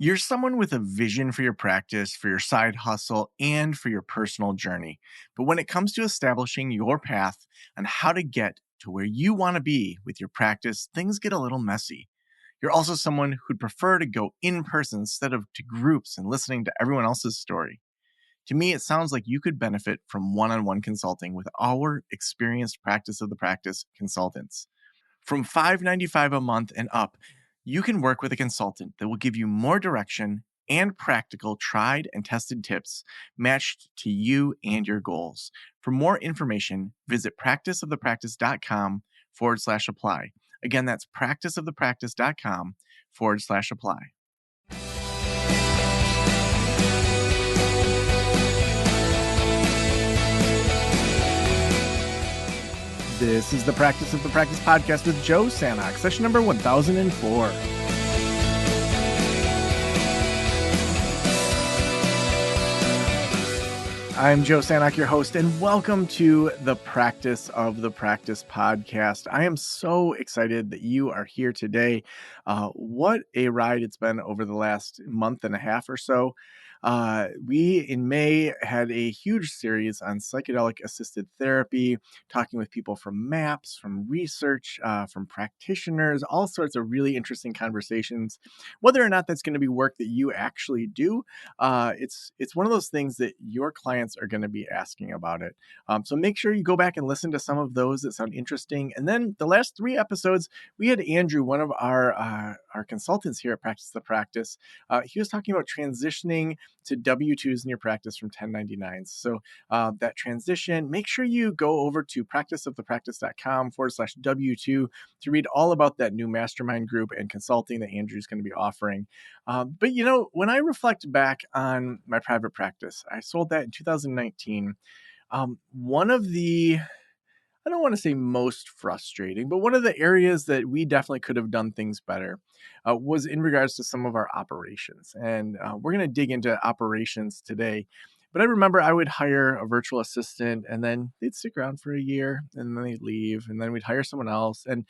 You're someone with a vision for your practice, for your side hustle, and for your personal journey. But when it comes to establishing your path on how to get to where you want to be with your practice, things get a little messy. You're also someone who'd prefer to go in person instead of to groups and listening to everyone else's story. To me, it sounds like you could benefit from one on one consulting with our experienced practice of the practice consultants. From $5.95 a month and up, you can work with a consultant that will give you more direction and practical, tried and tested tips matched to you and your goals. For more information, visit practiceofthepractice.com/apply. Again, that's practiceofthepractice.com/apply. This is the Practice of the Practice podcast with Joe Sanok, session number 1004. I'm Joe Sanok, your host, and welcome to the Practice of the Practice podcast. I am so excited that you are here today. What a ride it's been over the last month and a half or so. We, in May, had a huge series on psychedelic-assisted therapy, talking with people from MAPS, from research, from practitioners, all sorts of really interesting conversations. Whether or not that's going to be work that you actually do, it's one of those things that your clients are going to be asking about it. So make sure you go back and listen to some of those that sound interesting. And then the last 3 episodes, we had Andrew, one of our consultants here at Practice the Practice. He was talking about transitioning to W-2s in your practice from 1099s. So that transition, make sure you go over to practiceofthepractice.com/W2 to read all about that new mastermind group and consulting that Andrew's going to be offering. But you know, when I reflect back on my private practice, I sold that in 2019. One of the, I don't want to say most frustrating, but one of the areas that we definitely could have done things better was in regards to some of our operations. And we're going to dig into operations today. But I remember I would hire a virtual assistant and then they'd stick around for a year and then they'd leave and then we'd hire someone else. And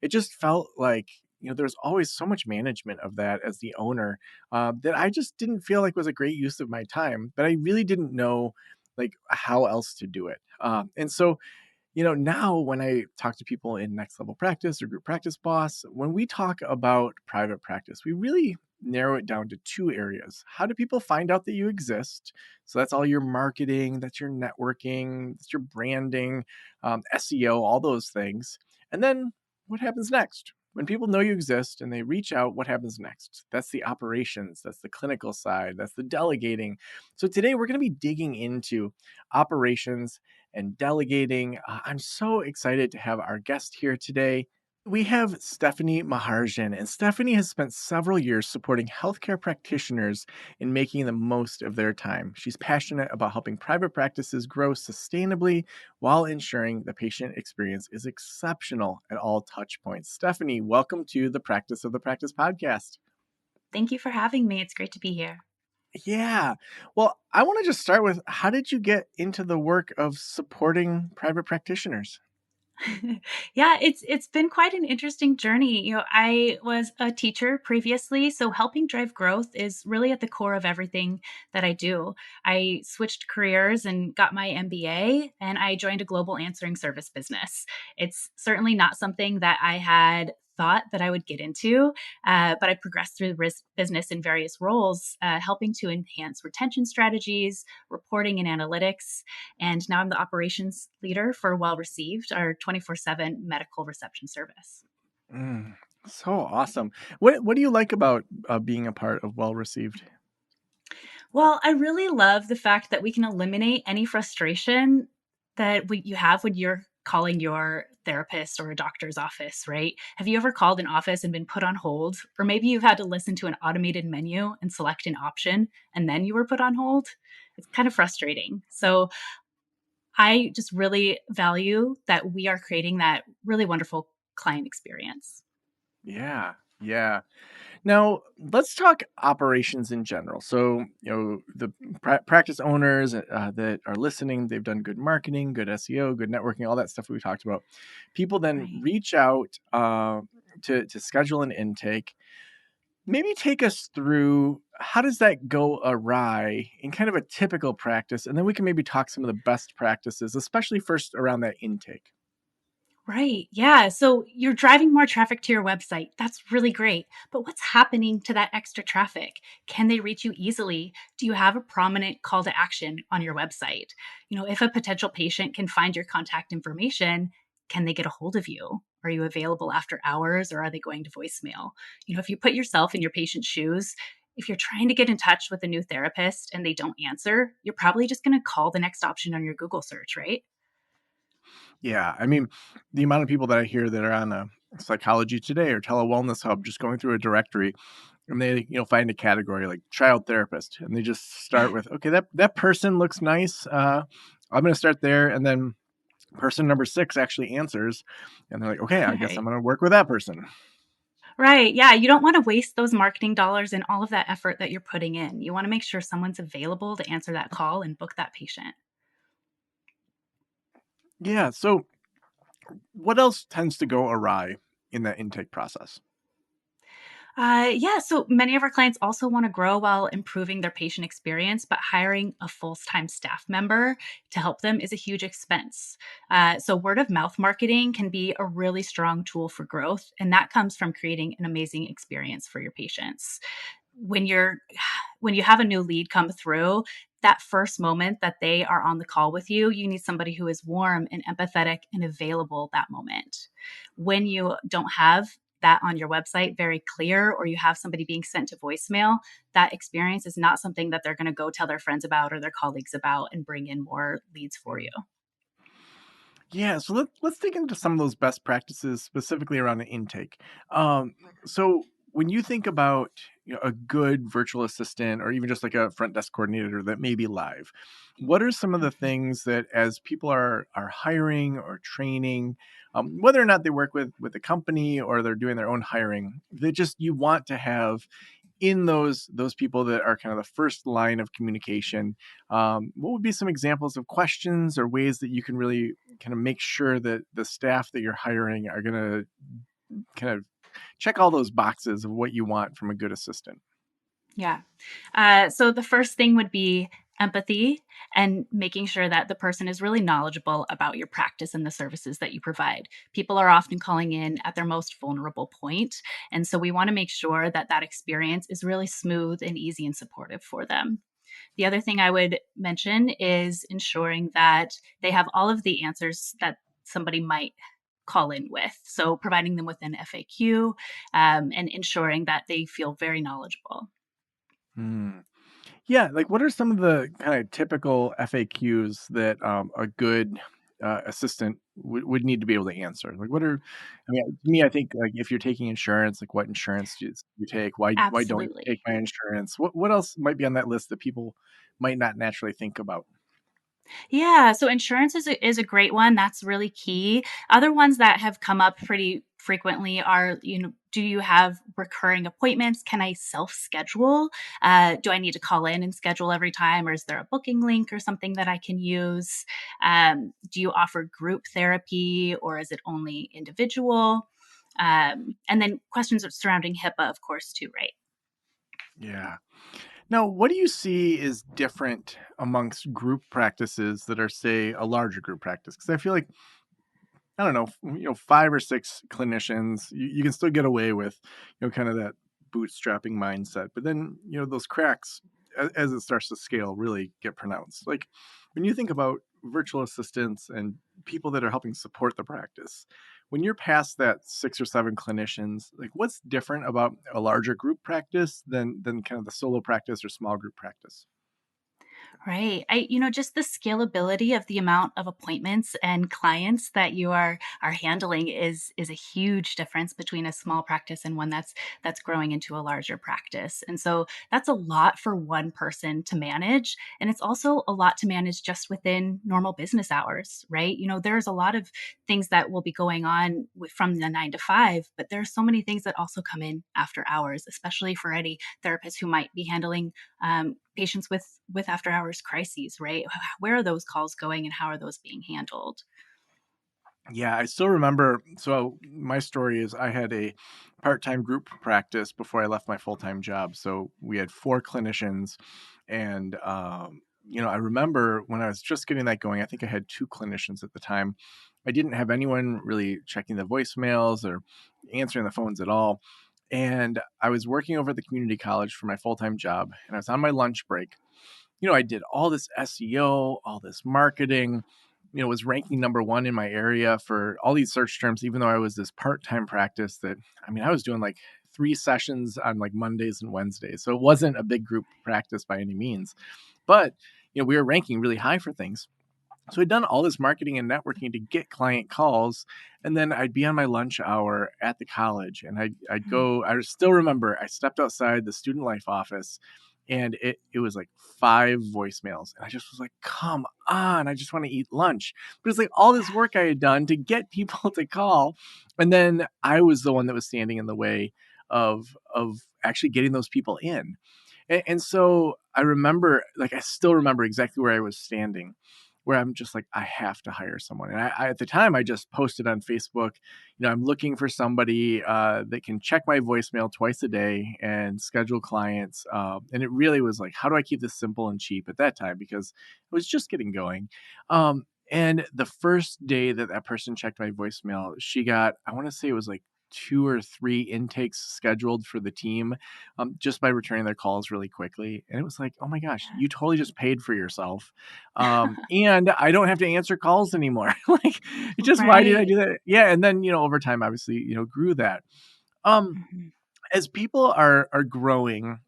it just felt like, you know, there's always so much management of that as the owner that I just didn't feel like was a great use of my time. But I really didn't know like how else to do it. And so you know, now when I talk to people in Next Level Practice or Group Practice Boss, when we talk about private practice, we really narrow it down to 2 areas. How do people find out that you exist? So that's all your marketing, that's your networking, that's your branding, SEO, all those things. And then what happens next? When people know you exist and they reach out, what happens next? That's the operations, that's the clinical side, that's the delegating. So today we're going to be digging into operations and delegating. I'm so excited to have our guest here today. We have Stephanie Maharjan, and Stephanie has spent several years supporting healthcare practitioners in making the most of their time. She's passionate about helping private practices grow sustainably while ensuring the patient experience is exceptional at all touch points. Stephanie, welcome to the Practice of the Practice podcast. Thank you for having me. It's great to be here. Yeah. Well, I want to just start with, how did you get into the work of supporting private practitioners? Yeah, it's been quite an interesting journey. I was a teacher previously, so helping drive growth is really at the core of everything that I do. I switched careers and got my MBA, and I joined a global answering service business. It's certainly not something that I had thought that I would get into, but I progressed through the business in various roles, helping to enhance retention strategies, reporting and analytics, and now I'm the operations leader for Well Received, our 24/7 medical reception service. Mm, so awesome. What do you like about being a part of Well Received? Well, I really love the fact that we can eliminate any frustration that you have when you're calling your therapist or a doctor's office, right? Have you ever called an office and been put on hold? Or maybe you've had to listen to an automated menu and select an option and then you were put on hold? It's kind of frustrating. So I just really value that we are creating that really wonderful client experience. Yeah, yeah. Now let's talk operations in general. So you know the practice owners that are listening, they've done good marketing, good SEO, good networking, all that stuff we talked about. People then Right. reach out to schedule an intake. Maybe take us through how does that go awry in kind of a typical practice, and then we can maybe talk some of the best practices, especially first around that intake. Right. Yeah. So you're driving more traffic to your website. That's really great. But what's happening to that extra traffic? Can they reach you easily? Do you have a prominent call to action on your website? If a potential patient can find your contact information, can they get a hold of you? Are you available after hours or are they going to voicemail? If you put yourself in your patient's shoes, if you're trying to get in touch with a new therapist and they don't answer, you're probably just going to call the next option on your Google search, right? Yeah, I mean, the amount of people that I hear that are on a Psychology Today or Tele-Wellness Hub just going through a directory and they, find a category like child therapist and they just start with, okay, that person looks nice. I'm going to start there. And then person number 6 actually answers and they're like, okay, I guess I'm Right. going to work with that person. Right. Yeah. You don't want to waste those marketing dollars and all of that effort that you're putting in. You want to make sure someone's available to answer that call and book that patient. Yeah. So what else tends to go awry in that intake process? Yeah. So many of our clients also want to grow while improving their patient experience, but hiring a full time staff member to help them is a huge expense. So word of mouth marketing can be a really strong tool for growth. And that comes from creating an amazing experience for your patients. When when you have a new lead come through, that first moment that they are on the call with you, you need somebody who is warm and empathetic and available that moment. When you don't have that on your website very clear, or you have somebody being sent to voicemail, that experience is not something that they're going to go tell their friends about or their colleagues about and bring in more leads for you. Yeah, so let's dig into some of those best practices specifically around the intake. So when you think about a good virtual assistant or even just like a front desk coordinator that may be live, what are some of the Mhm. things that as people are hiring or training, whether or not they work with a company or they're doing their own hiring, that just you want to have in those people that are kind of the first line of communication, what would be some examples of questions or ways that you can really kind of make sure that the staff that you're hiring are going to kind of check all those boxes of what you want from a good assistant? Yeah. So the first thing would be empathy and making sure that the person is really knowledgeable about your practice and the services that you provide. People are often calling in at their most vulnerable point. And so we want to make sure that that experience is really smooth and easy and supportive for them. The other thing I would mention is ensuring that they have all of the answers that somebody might call in with. So providing them with an FAQ and ensuring that they feel very knowledgeable. Hmm. Yeah, like what are some of the kind of typical FAQs that a good assistant would need to be able to answer? Like, what are, I mean, to me, I think like if you're taking insurance, like what insurance do you take? Why don't you take Absolutely. my insurance? What else might be on that list that people might not naturally think about? Yeah, so insurance is a great one. That's really key. Other ones that have come up pretty frequently are, do you have recurring appointments? Can I self-schedule? Do I need to call in and schedule every time, or is there a booking link or something that I can use? Do you offer group therapy, or is it only individual? And then questions surrounding HIPAA, of course, too, right? Yeah. Now, what do you see is different amongst group practices that are, say, a larger group practice? Because I feel like I don't know, 5 or 6 clinicians, you can still get away with, kind of that bootstrapping mindset. But then, those cracks as it starts to scale really get pronounced. Like when you think about virtual assistants and people that are helping support the practice, when you're past that 6 or 7 clinicians, like what's different about a larger group practice than kind of the solo practice or small group practice? Right. Just the scalability of the amount of appointments and clients that you are handling is a huge difference between a small practice and one that's growing into a larger practice. And so that's a lot for one person to manage. And it's also a lot to manage just within normal business hours, right? There's a lot of things that will be going on from the 9 to 5, but there are so many things that also come in after hours, especially for any therapists who might be handling patients with after hours crises, right? Where are those calls going and how are those being handled? Yeah, I still remember. So my story is I had a part-time group practice before I left my full-time job. So we had four clinicians, and I remember when I was just getting that going. I think I had two clinicians at the time. I didn't have anyone really checking the voicemails or answering the phones at all. And I was working over at the community college for my full-time job, and I was on my lunch break. I did all this SEO, all this marketing, was ranking number one in my area for all these search terms, even though I was this part-time practice that, I mean, I was doing like 3 sessions on like Mondays and Wednesdays. So it wasn't a big group practice by any means, but, we were ranking really high for things. So I'd done all this marketing and networking to get client calls. And then I'd be on my lunch hour at the college and I'd Mhm. go, I still remember I stepped outside the student life office and it was like five voicemails. And I just was like, come on, I just want to eat lunch. But it's like all this work I had done to get people to call. And then I was the one that was standing in the way of actually getting those people in. And so I remember, like, I still remember exactly where I was standing, where I'm just like, I have to hire someone. And at the time, I just posted on Facebook, I'm looking for somebody that can check my voicemail twice a day and schedule clients. And it really was like, how do I keep this simple and cheap at that time? Because it was just getting going. And the first day that that person checked my voicemail, she got, I want to say it was like two or three intakes scheduled for the team, just by returning their calls really quickly. And it was like, oh my gosh, you totally just paid for yourself. And I don't have to answer calls anymore. Like, why did I Right. do that? Yeah. And then, over time, obviously, grew that. Um, Mhm. as people are growing,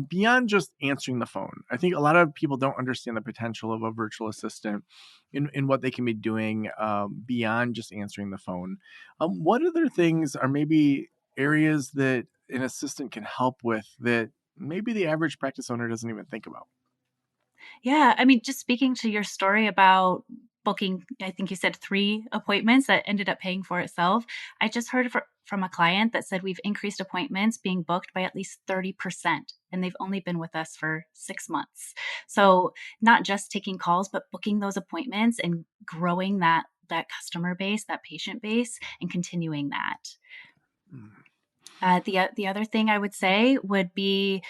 beyond just answering the phone, I think a lot of people don't understand the potential of a virtual assistant in what they can be doing, beyond just answering the phone. What other things are maybe areas that an assistant can help with that maybe the average practice owner doesn't even think about? Yeah, I mean, just speaking to your story about booking, I think you said 3 appointments that ended up paying for itself. I just heard from a client that said we've increased appointments being booked by at least 30%, and they've only been with us for 6 months. So, not just taking calls, but booking those appointments and growing that customer base, that patient base, and continuing that. Mm. The other thing I would say would be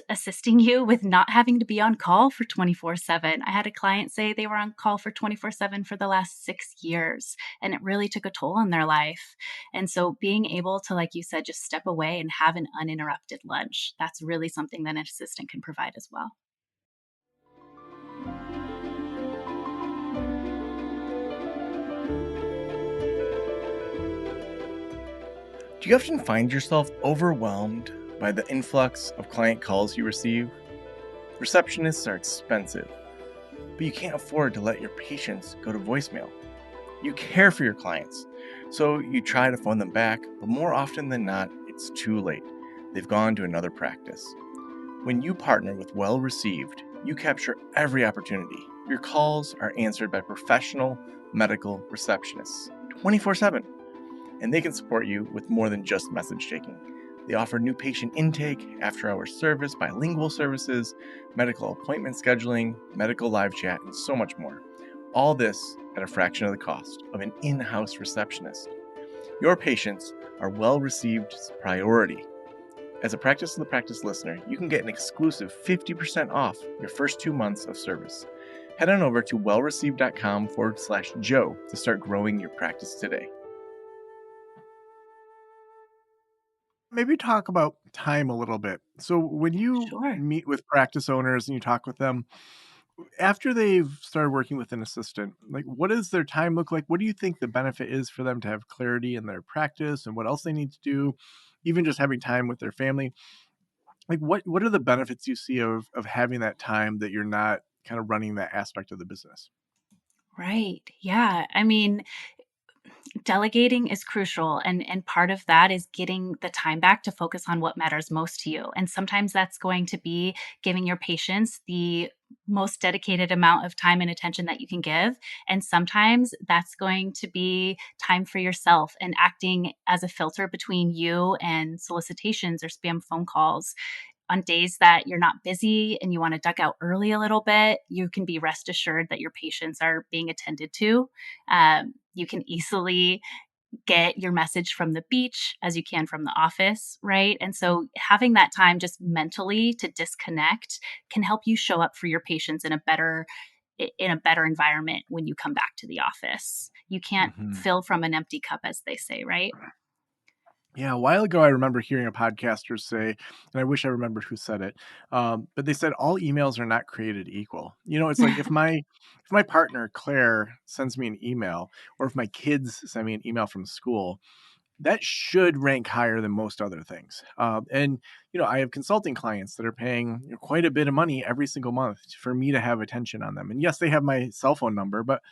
assisting you with not having to be on call for 24/7. I had a client say they were on call for 24/7 for the last 6 years, and it really took a toll on their life. And so being able to, like you said, just step away and have an uninterrupted lunch, that's really something that an assistant can provide as well. Do you often find yourself overwhelmed by the influx of client calls you receive? Receptionists are expensive, but you can't afford to let your patients go to voicemail. You care for your clients, so you try to phone them back, but more often than not, it's too late. They've gone to another practice. When you partner with Well Received, you capture every opportunity. Your calls are answered by professional medical receptionists 24/7, and they can support you with more than just message taking. They offer new patient intake, after hours service, bilingual services, medical appointment scheduling, medical live chat, and so much more. All this at a fraction of the cost of an in house receptionist. Your patients are Well Received's priority. As a Practice of the Practice listener, you can get an exclusive 50% off your first 2 months of service. Head on over to wellreceived.com/Joe to start growing your practice today. Maybe talk about time a little bit. So, when you Sure. meet with practice owners and you talk with them, after they've started working with an assistant, like, what does their time look like? What do you think the benefit is for them to have clarity in their practice and what else they need to do? Even just having time with their family. Like, what are the benefits you see of having that time that you're not kind of running that aspect of the business? Right. Yeah. I mean, delegating is crucial, and part of that is getting the time back to focus on what matters most to you. And sometimes that's going to be giving your patients the most dedicated amount of time and attention that you can give, and sometimes that's going to be time for yourself and acting as a filter between you and solicitations or spam phone calls. on days that you're not busy and you want to duck out early a little bit, you can be rest assured that your patients are being attended to. You can easily get your message from the beach as you can from the office, right? And so having that time just mentally to disconnect can help you show up for your patients in a better environment when you come back to the office. You can't Mhm. fill from an empty cup, as they say, right? Yeah, a while ago, I remember hearing a podcaster say, and I wish I remembered who said it, but they said all emails are not created equal. It's like if my partner Claire sends me an email, or if my kids send me an email from school, that should rank higher than most other things. And I have consulting clients that are paying quite a bit of money every single month for me to have attention on them. And yes, they have my cell phone number, but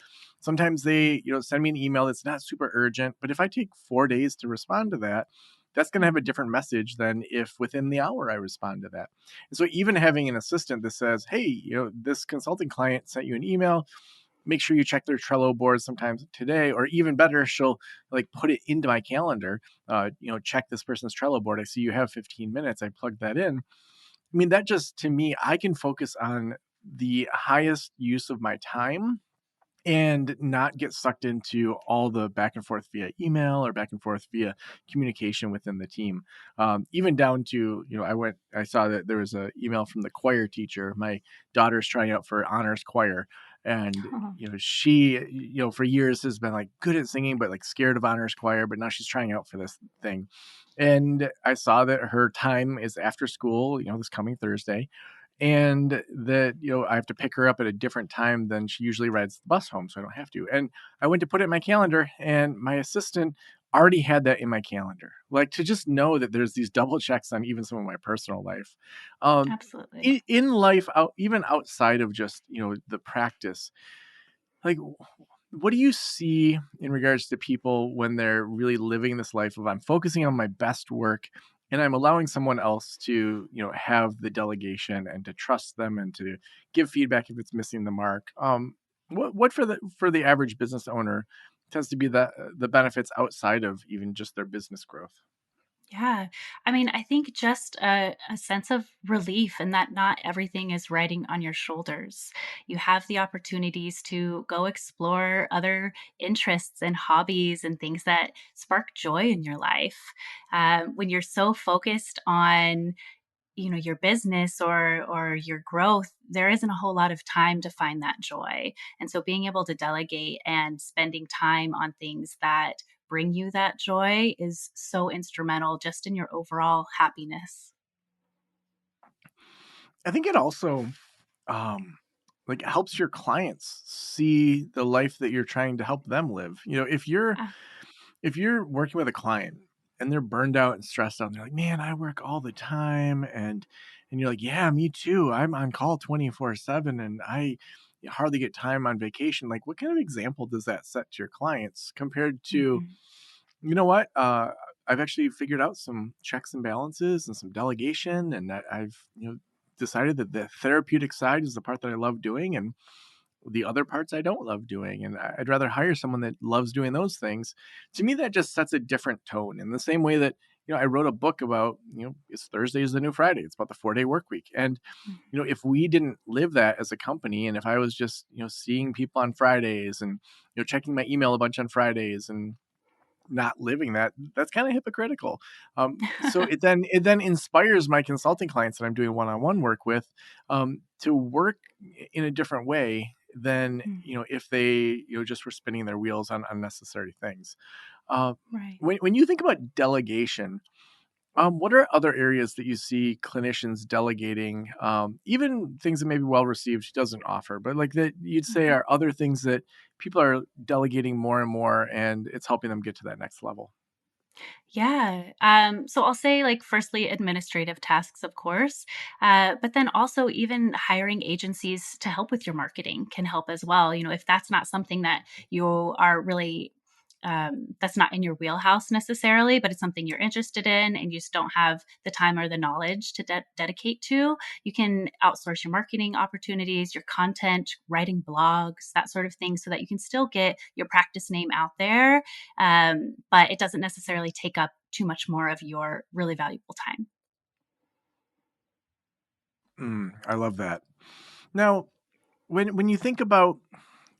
sometimes they send me an email that's not super urgent. But if I take 4 days to respond to that, that's going to have a Mhm. different message than if within the hour I respond to that. And so even having an assistant that says, hey, this consulting client sent you an email, make sure you check their Trello board sometimes today, or even better, she'll like put it into my calendar. Check this person's Trello board. I see you have 15 minutes. I plugged that in. I mean, that just to me, I can focus on the highest use of my time and not get sucked into all the back and forth via email or back and forth via communication within the team. Even down to, I saw that there was an email from the choir teacher. My daughter's trying out for honors choir. And, Oh, she, for years has been like good at singing, but like scared of honors choir. But now she's trying out for this thing. And I saw that her time is after school, this coming Thursday, and that I have to pick her up at a different time than she usually rides the bus home, so I don't have to. And I went to put it in my calendar, and my assistant already had that in my calendar. Like, to just know that there's these double checks on even some of my personal life. absolutely. In life, even outside of just the practice, like, what do you see in regards to people when they're really living this life of, I'm focusing on my best work and I'm allowing someone else to have the delegation and to trust them and to give feedback if it's missing the mark? What for the average business owner tends to be the benefits outside of even just their business growth? Yeah. I mean, I think just a sense of relief and that not everything is riding on your shoulders. You have the opportunities to go explore other interests and hobbies and things that spark joy in your life. When you're so focused on your business or your growth, there isn't a whole lot of time to find that joy. And so being able to delegate and spending time on things that bring you that joy is so instrumental just in your overall happiness. I think it also um like helps your clients see the life that you're trying to help them live. Ah, If you're working with a client and they're burned out and stressed out, and they're like, "Man, I work all the time," and you're like, "Yeah, me too. I'm on call 24/7, and I hardly get time on vacation." Like, what kind of example does that set to your clients compared to, mhm, you know what? I've actually figured out some checks and balances and some delegation, and I've decided that the therapeutic side is the part that I love doing, and the other parts I don't love doing, and I'd rather hire someone that loves doing those things. To me, that just sets a different tone. In the same way that I wrote a book about it's Thursday is the new Friday. It's about the 4-day work week, and mhm, if we didn't live that as a company, and if I was just seeing people on Fridays and checking my email a bunch on Fridays and not living that, that's kind of hypocritical. So it then inspires my consulting clients that I'm doing one-on-one work with, to work in a different way than mhm. if they just were spinning their wheels on unnecessary things. uh, Right. when you think about delegation, what are other areas that you see clinicians delegating, even things that may be well received doesn't offer, but like that you'd say Mhm. are other things that people are delegating more and more, and it's helping them get to that next level? Yeah. So I'll say, like, firstly, administrative tasks, of course, but then also even hiring agencies to help with your marketing can help as well. If that's not something that you are really, that's not in your wheelhouse necessarily, but it's something you're interested in and you just don't have the time or the knowledge to dedicate to, you can outsource your marketing opportunities, your content, writing blogs, that sort of thing, so that you can still get your practice name out there, but it doesn't necessarily take up too much more of your really valuable time. I love that. Now, when you think about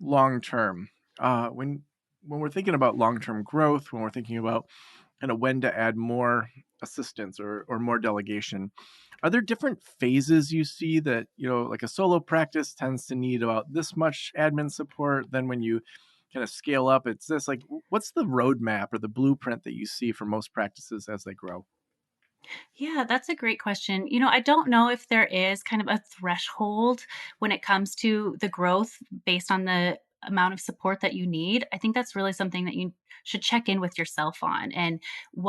long term, when we're thinking about long term growth, when we're thinking about kind of when to add more assistance or more delegation, are there different phases you see that, like a solo practice tends to need about this much admin support? Then when you kind of scale up, it's this, like, what's the roadmap or the blueprint that you see for most practices as they grow? Yeah, that's a great question. I don't know if there is kind of a threshold when it comes to the growth based on the amount of support that you need. I think that's really something that you should check in with yourself on, and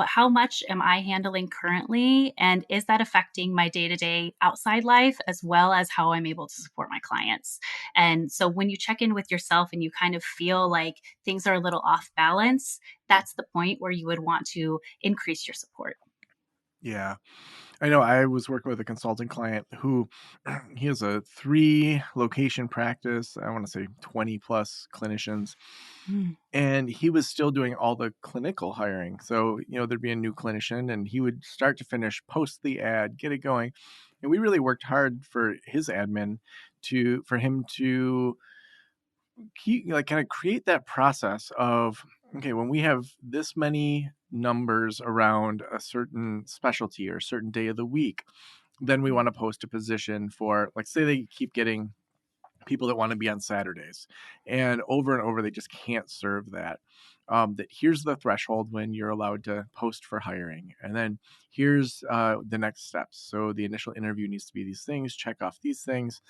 how much am I handling currently, and is that affecting my day-to-day outside life as well as how I'm able to support my clients. And so when you check in with yourself and you kind of feel like things are a little off balance, that's the point where you would want to increase your support. Yeah. I know I was working with a consulting client who he has a 3 location practice, I wanna say 20 plus clinicians, Mm. and he was still doing all the clinical hiring. So, there'd be a new clinician and he would start to finish post the ad, get it going. And we really worked hard for his admin for him to kind of create that process of, okay, when we have this many numbers around a certain specialty or a certain day of the week, then we want to post a position for, like, say they keep getting people that want to be on Saturdays, and over they just can't serve that. That here's the threshold when you're allowed to post for hiring, and then here's the next steps. So the initial interview needs to be these things. Check off these things,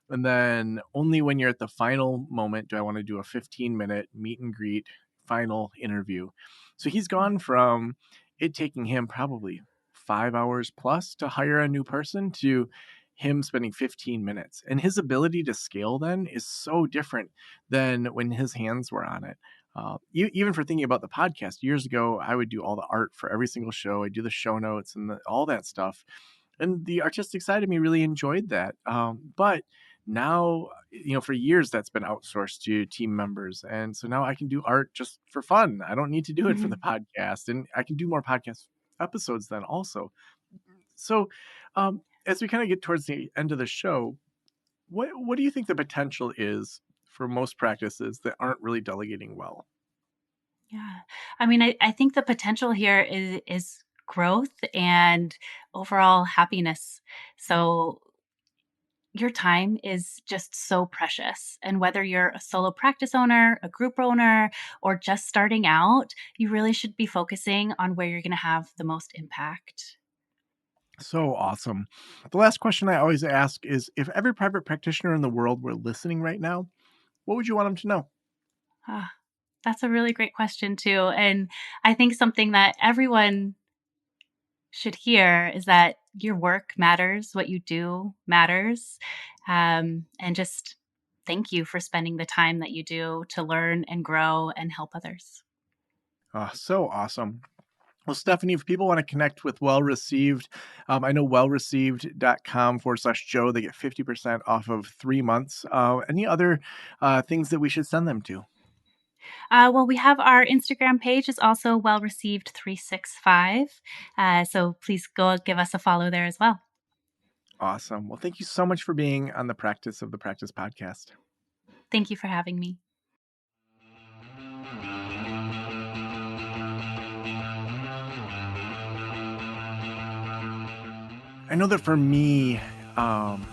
and then only when you're at the final moment do I want to do a 15-minute meet and greet final interview. So he's gone from it taking him probably 5 hours plus to hire a new person to him spending 15 minutes. And his ability to scale then is so different than when his hands were on it. Even for thinking about the podcast, years ago, I would do all the art for every single show. I do the show notes and all that stuff. And the artistic side of me really enjoyed that. But now, for years that's been outsourced to team members. And so now I can do art just for fun. I don't need to do it for the Mhm. podcast. And I can do more podcast episodes then also. So, as we kind of get towards the end of the show, what do you think the potential is for most practices that aren't really delegating well? Yeah. I mean, I think the potential here is growth and overall happiness. So your time is just so precious. And whether you're a solo practice owner, a group owner, or just starting out, you really should be focusing on where you're going to have the most impact. So awesome. The last question I always ask is, if every private practitioner in the world were listening right now, what would you want them to know? Ah, that's a really great question, too. And I think something that everyone should hear is that your work matters, what you do matters. And just thank you for spending the time that you do to learn and grow and help others. So awesome. Well, Stephanie, if people want to connect with Well Received, I know wellreceived.com/Joe, they get 50% off of 3 months. Any other things that we should send them to? Well, we have our Instagram page is also well received 365. So please go give us a follow there as well. Awesome. Well, thank you so much for being on the Practice podcast. Thank you for having me. I know that for me, um,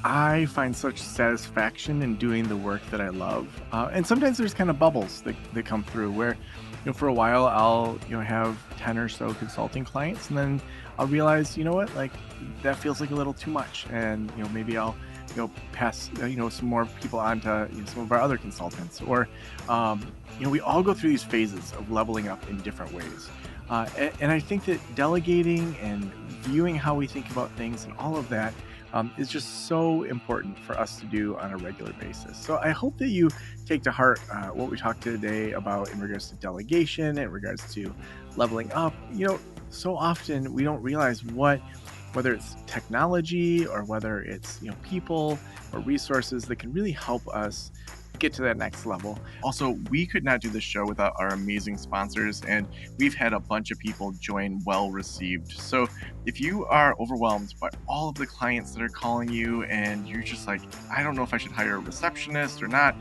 I find such satisfaction in doing the work that I love. And sometimes there's kind of bubbles that come through where, for a while I'll, have 10 or so consulting clients, and then I'll realize, what, like, that feels like a little too much. And, maybe I'll, pass, some more people on to, some of our other consultants. Or, we all go through these phases of leveling up in different ways. And I think that delegating and viewing how we think about things and all of that is just so important for us to do on a regular basis. So I hope that you take to heart what we talked today about in regards to delegation, in regards to leveling up. So often we don't realize whether it's technology or whether it's people or resources that can really help us get to that next level. Also, we could not do this show without our amazing sponsors, and we've had a bunch of people join Well Received. So if you are overwhelmed by all of the clients that are calling you and you're just like, I don't know if I should hire a receptionist or not,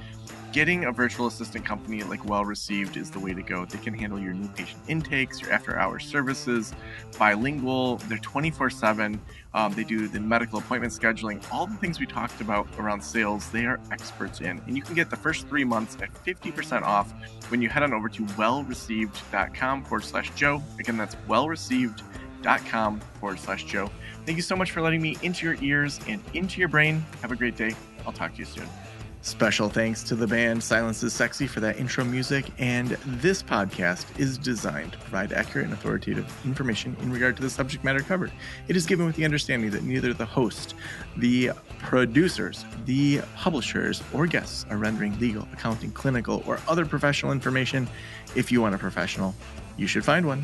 getting a virtual assistant company like Well Received is the way to go. They can handle your new patient intakes, your after-hours services, bilingual. They're 24/7. They do the medical appointment scheduling, all the things we talked about around sales. They are experts in, and you can get the first 3 months at 50% off when you head on over to wellreceived.com/Joe. Again, that's wellreceived.com/Joe. Thank you so much for letting me into your ears and into your brain. Have a great day. I'll talk to you soon. Special thanks to the band Silence is Sexy for that intro music, and this podcast is designed to provide accurate and authoritative information in regard to the subject matter covered. It is given with the understanding that neither the host, the producers, the publishers, or guests are rendering legal, accounting, clinical, or other professional information. If you want a professional, you should find one.